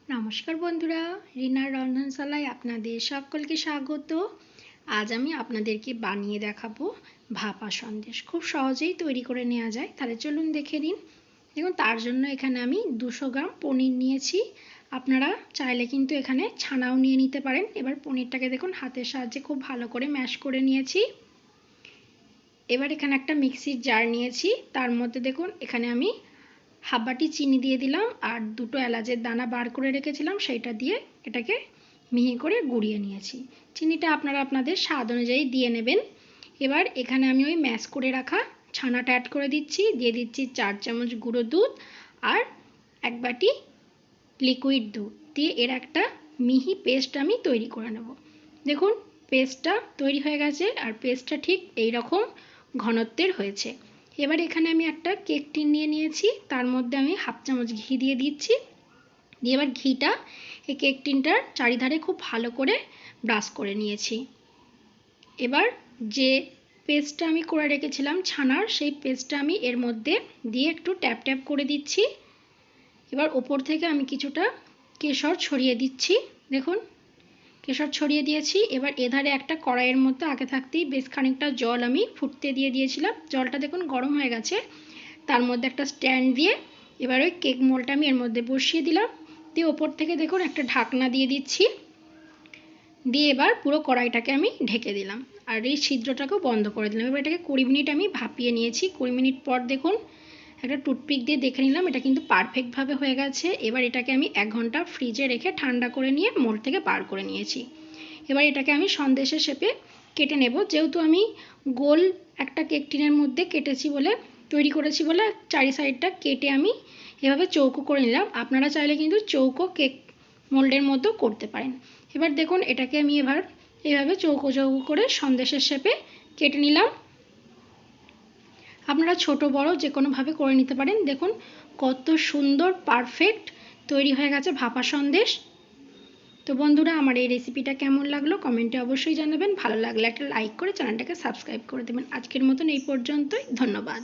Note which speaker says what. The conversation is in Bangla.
Speaker 1: নমস্কার বন্ধুরা, রিনার রন্ধনশালায় আপনাদের সকলকে স্বাগত। আজ আমি আপনাদেরকে বানিয়ে দেখাবো ভাপা সন্দেশ। খুব সহজেই তৈরি করে নেওয়া যায়। তাহলে চলুন দেখে নিন। দেখুন, তার জন্য এখানে আমি 200 গ্রাম পনির নিয়েছি। আপনারা চাইলে কিন্তু এখানে ছানাও নিয়ে নিতে পারেন। এবার পনিরটাকে দেখুন হাতের সাহায্যে খুব ভালো করে ম্যাশ করে নিয়েছি। এবার এখানে একটা মিক্সির জার নিয়েছি। তার মধ্যে দেখুন এখানে আমি হাফ বাটি চিনি দিয়ে দিলাম আর 2টো এলাচের দানা বার করে রেখেছিলাম, সেইটা দিয়ে এটাকে মিহি করে গুঁড়িয়ে নিয়েছি। চিনিটা আপনারা আপনাদের স্বাদ অনুযায়ী দিয়ে নেবেন। এবার এখানে আমি ওই ম্যাশ করে রাখা ছানাটা অ্যাড করে দিচ্ছি। দিয়ে দিচ্ছি 4 চামচ গুঁড়ো দুধ আর 1 বাটি লিকুইড দুধ দিয়ে এর একটা মিহি পেস্ট আমি তৈরি করে নেব। দেখুন পেস্টটা তৈরি হয়ে গেছে আর পেস্টটা ঠিক এই রকম ঘনত্বের হয়েছে। এবার এখানে আমি একটা কেক টিন নিয়ে নিয়েছি, তার মধ্যে আমি হাফ চামচ ঘি দিয়ে দিচ্ছি। দিয়ে এবার ঘিটা এই কেক টিনটার চারিধারে খুব ভালো করে ব্রাশ করে নিয়েছি। এবার যে পেস্টটা আমি করে রেখেছিলাম ছানার, সেই পেস্টটা আমি এর মধ্যে দিয়ে একটু ট্যাপ ট্যাপ করে দিচ্ছি। এবার ওপর থেকে আমি কিছুটা কেশর ছড়িয়ে দিচ্ছি। দেখুন কেশর ছড়িয়ে দিয়েছি। এবার এধারে একটা কড়াইয়ের মধ্যে আগে থাকতেই বেশ খানিকটা জল আমি ফুটতে দিয়ে দিয়েছিলাম। জলটা দেখুন গরম হয়ে গেছে। তার মধ্যে একটা স্ট্যান্ড দিয়ে এবার ওই কেক মোলটা আমি এর মধ্যে বসিয়ে দিলাম। দিয়ে ওপর থেকে দেখুন একটা ঢাকনা দিয়ে দিচ্ছি। দিয়ে এবার পুরো কড়াইটাকে আমি ঢেকে দিলাম আর এই ছিদ্রটাকেও বন্ধ করে দিলাম। এবার এটাকে 20 মিনিট আমি ভাপিয়ে নিয়েছি। 20 মিনিট পর দেখুন একটা টুথপিক দিয়ে দেখে নিলাম, এটা কিন্তু পারফেক্টভাবে হয়ে গেছে। এবার এটাকে আমি 1 ঘন্টা ফ্রিজে রেখে ঠান্ডা করে নিয়ে মোল্ড থেকে বার করে নিয়েছি। এবার এটাকে আমি সন্দেশের শেপে কেটে নেব। যেহেতু আমি গোল একটা কেক টিনের মধ্যে তৈরি করেছি বলে চারি সাইডটা কেটে আমি এভাবে চৌকো করে নিলাম। আপনারা চাইলে কিন্তু চৌকো কেক মোল্ডের মধ্যেও করতে পারেন। এবার দেখুন এটাকে আমি এভাবে চৌকো চৌকো করে সন্দেশের শেপে কেটে নিলাম। আপনারা ছোট বড় যে কোনোভাবে করে নিতে পারেন। দেখুন কত সুন্দর পারফেক্ট তৈরি হয়ে গেছে ভাপা সন্দেশ। তো বন্ধুরা, আমার এই রেসিপিটা কেমন লাগলো কমেন্টে অবশ্যই জানাবেন। ভালো লাগলে একটা লাইক করে চ্যানেলটাকে সাবস্ক্রাইব করে দেবেন। আজকের মতন এই পর্যন্তই। ধন্যবাদ।